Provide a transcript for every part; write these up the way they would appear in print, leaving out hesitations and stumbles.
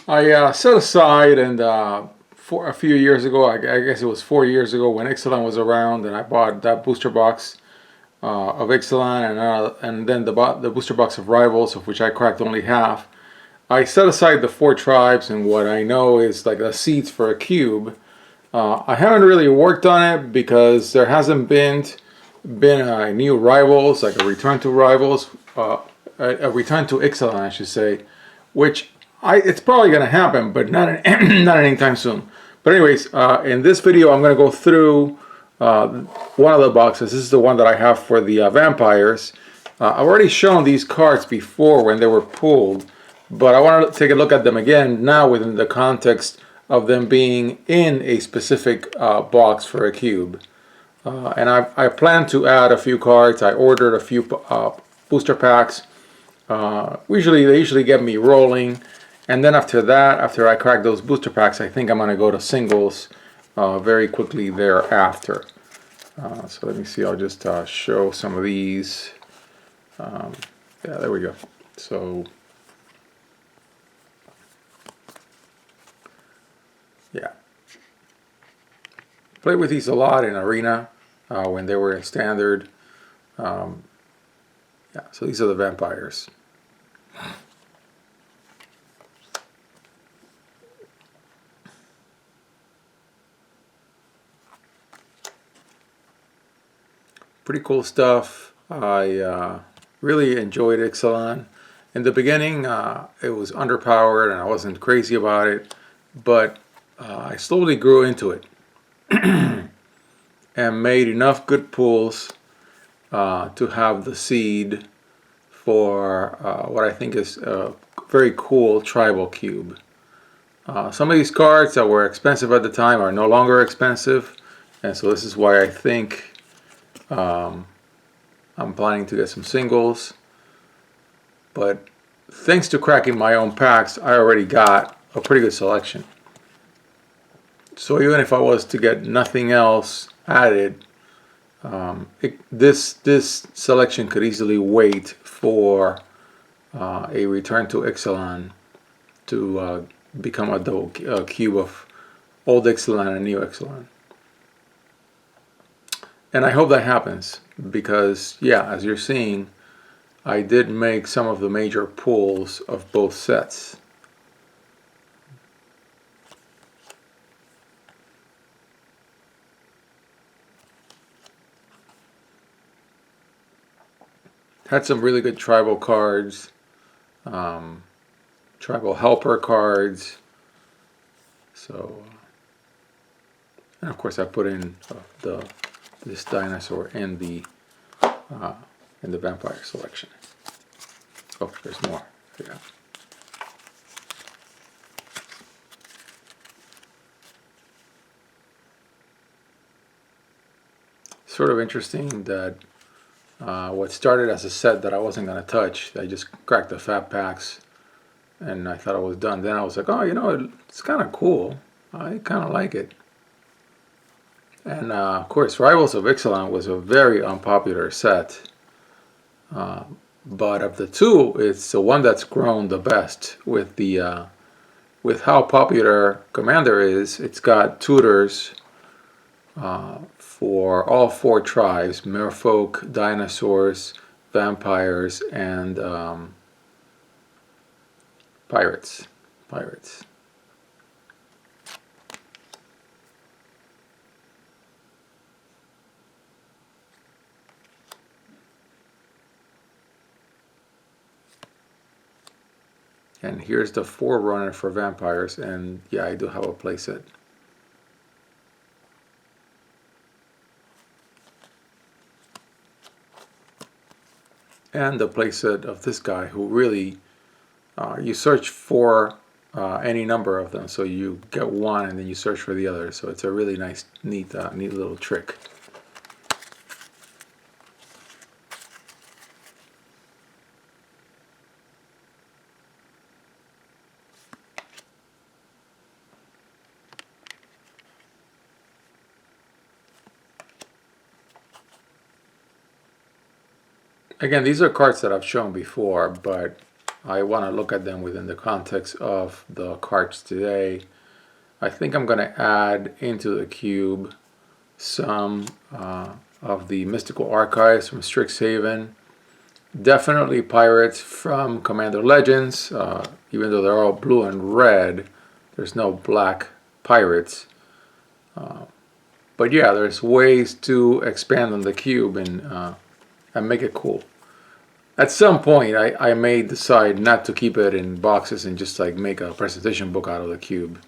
I set aside and for a few years ago, I guess it was 4 years ago when Ixalan was around, and I bought that booster box of Ixalan and then the booster box of Rivals, of which I cracked only half. I set aside the four tribes and what I know is like the seeds for a cube. I haven't really worked on it because there hasn't been a new Rivals, like a return to Rivals, a return to Ixalan, I should say, which it's probably going to happen, but not not anytime soon. But anyways, in this video, I'm going to go through one of the boxes. This is the one that I have for the vampires. I've already shown these cards before when they were pulled, but I want to take a look at them again now within the context of them being in a specific box for a cube. And I plan to add a few cards. I ordered a few booster packs. They usually get me rolling, and then after that, after I crack those booster packs, I think I'm going to go to singles very quickly thereafter. So let me see. I'll just show some of these. Yeah, there we go. So yeah, played with these a lot in Arena when they were in Standard. Yeah, so these are the vampires. Pretty cool stuff. I really enjoyed Ixalan. In the beginning, it was underpowered and I wasn't crazy about it, but I slowly grew into it and made enough good pulls to have the seed for what I think is a very cool tribal cube. Some of these cards that were expensive at the time are no longer expensive, and so this is why I think I'm planning to get some singles. But thanks to cracking my own packs, I already got a pretty good selection. So even if I was to get nothing else added, this selection could easily wait for a return to Ixalan to become a double cube of old Ixalan and new Ixalan. And I hope that happens because, yeah, as you're seeing, I did make some of the major pulls of both sets. Had some really good tribal cards, tribal helper cards. So, and of course, I put in this dinosaur in the vampire selection. Oh, there's more. Yeah. Sort of interesting that what started as a set that I wasn't going to touch, I just cracked the fat packs and I thought I was done. Then I was like, oh, you know, it's kind of cool. I kind of like it. And of course, Rivals of Ixalan was a very unpopular set. But of the two, it's the one that's grown the best with with how popular Commander is. It's got tutors for all four tribes: merfolk, dinosaurs, vampires, and pirates. And here's the forerunner for vampires, and yeah, I do have a playset. And the playset of this guy who really, you search for any number of them, so you get one and then you search for the other. So it's a really nice, neat little trick. Again, these are cards that I've shown before, but I want to look at them within the context of the cards today. I think I'm going to add into the cube some of the Mystical Archives from Strixhaven. Definitely Pirates from Commander Legends. Even though they're all blue and red, there's no black pirates. But yeah, there's ways to expand on the cube and make it cool. At some point, I may decide not to keep it in boxes and just like make a presentation book out of the cube,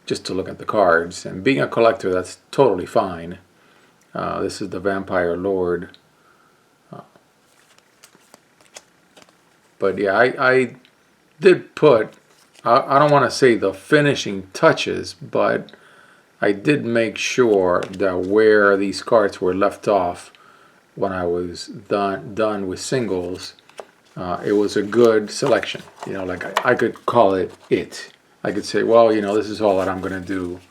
just to look at the cards. And being a collector, that's totally fine. This is the Vampire Lord. But yeah, I did put, I don't want to say the finishing touches, but I did make sure that where these cards were left off when I was done with singles, it was a good selection. You know, like I could call it. I could say, well, you know, this is all that I'm going to do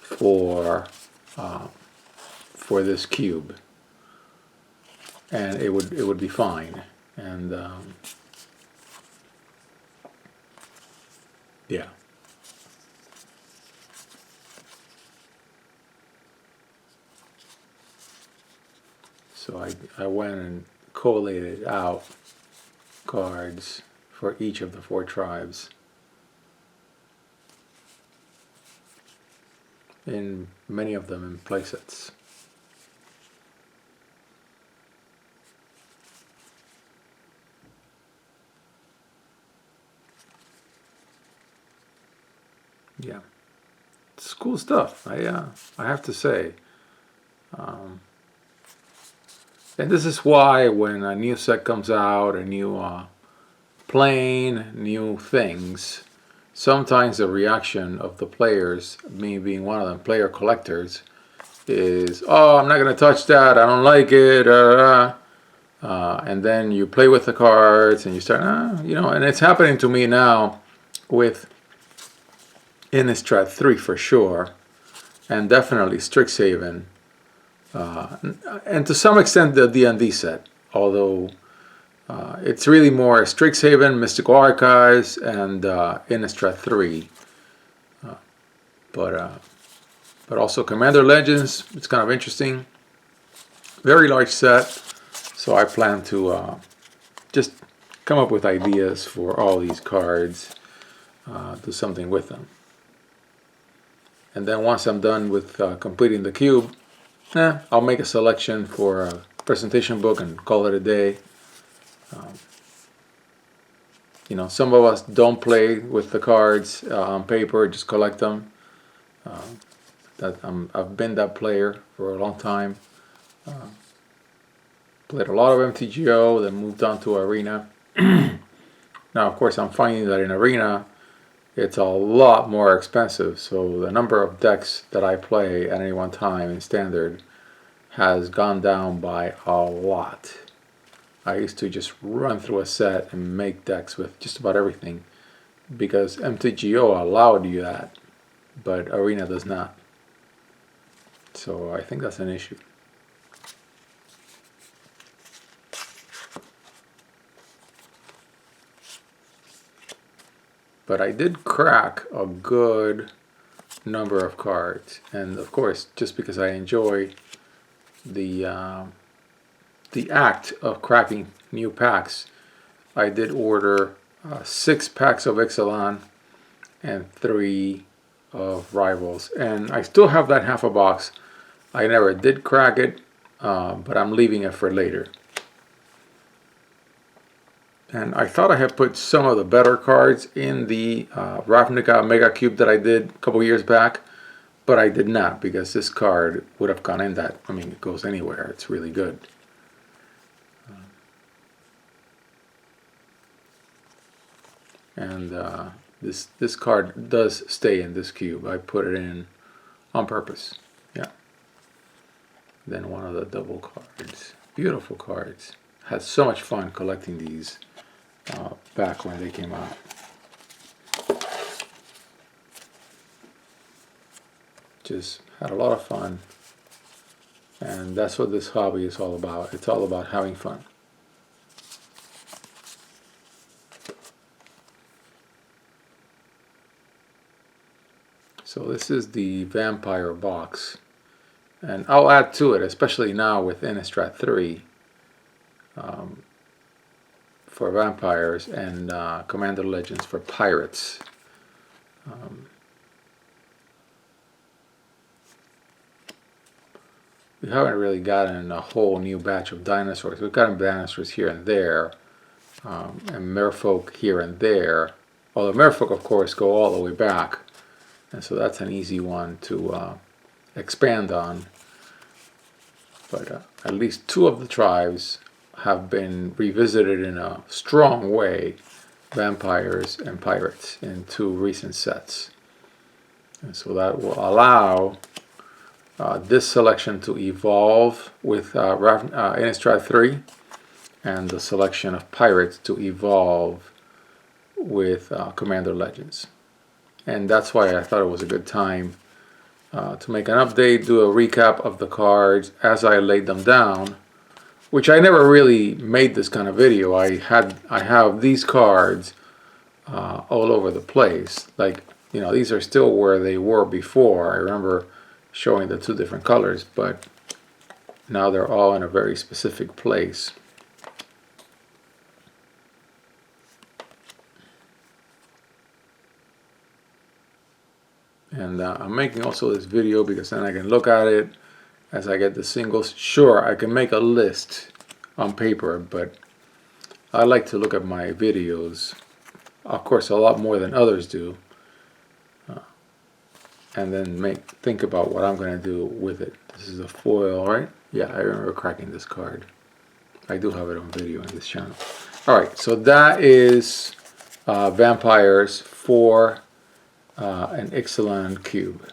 for this cube, and it would be fine. And yeah. So I went and collated out cards for each of the 4 tribes in many of them in playsets. Yeah, it's cool stuff. I have to say. And this is why when a new set comes out, a new plane, new things, sometimes the reaction of the players, me being one of them, player collectors, is, oh, I'm not going to touch that, I don't like it, and then you play with the cards and you start, you know, and it's happening to me now with Innistrad 3 for sure, and definitely Strixhaven. And to some extent the D&D set, although it's really more Strixhaven, Mystical Archives, and Innistrad 3. But also Commander Legends, it's kind of interesting. Very large set, so I plan to just come up with ideas for all these cards, do something with them. And then once I'm done with completing the cube, I'll make a selection for a presentation book and call it a day. You know, some of us don't play with the cards on paper, just collect them. I've been that player for a long time. Played a lot of MTGO, then moved on to Arena. Now, of course, I'm finding that in Arena, it's a lot more expensive. So the number of decks that I play at any one time in Standard has gone down by a lot. I used to just run through a set and make decks with just about everything because MTGO allowed you that, but Arena does not. So I think that's an issue. But I did crack a good number of cards, and of course, just because I enjoy the act of cracking new packs, I did order 6 packs of Ixalan and 3 of Rivals, and I still have that half a box. I never did crack it, but I'm leaving it for later. And I thought I had put some of the better cards in the Ravnica Mega Cube that I did a couple years back, but I did not because this card would have gone in that. I mean, it goes anywhere. It's really good. And this card does stay in this cube. I put it in on purpose. Yeah. Then one of the double cards. Beautiful cards. Had so much fun collecting these back when they came out. Just had a lot of fun. And that's what this hobby is all about. It's all about having fun. So this is the vampire box, and I'll add to it, especially now with Innistrad 3, for vampires, and Commander Legends for pirates. We haven't really gotten a whole new batch of dinosaurs. We've gotten dinosaurs here and there, and merfolk here and there. Although merfolk, of course, go all the way back, and so that's an easy one to expand on. But at least 2 of the tribes have been revisited in a strong way, vampires and pirates, in 2 recent sets. And so that will allow this selection to evolve with Innistrad 3, and the selection of pirates to evolve with Commander Legends. And that's why I thought it was a good time to make an update, do a recap of the cards as I laid them down, which I never really made this kind of video. I have these cards all over the place. Like, you know, these are still where they were before. I remember showing the 2 different colors, but now they're all in a very specific place. And I'm making also this video because then I can look at it as I get the singles. Sure, I can make a list on paper, but I like to look at my videos, of course, a lot more than others do, and then think about what I'm going to do with it. This is a foil, right? Yeah, I remember cracking this card. I do have it on video on this channel. Alright, so that is Vampires for an Ixalan cube.